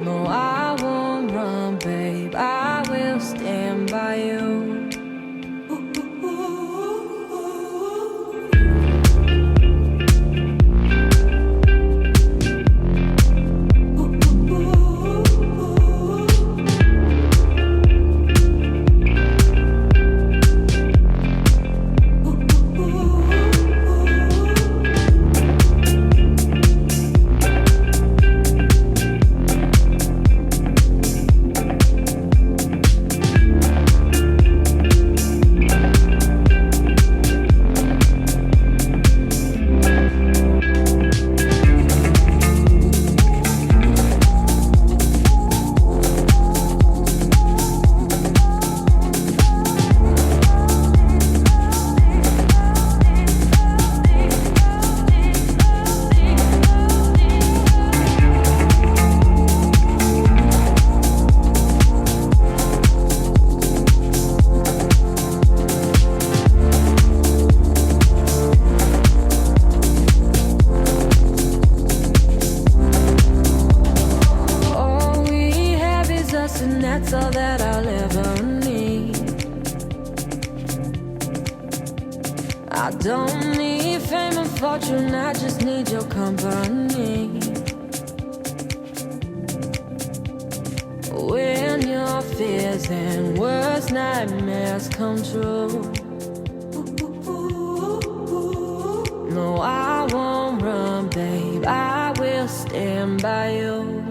No, I won't run, babe. I will stand by you. And that's all that I'll ever need. I don't need fame and fortune, I just need your company. When your fears and worst nightmares come true. No, I won't run, babe, I will stand by you.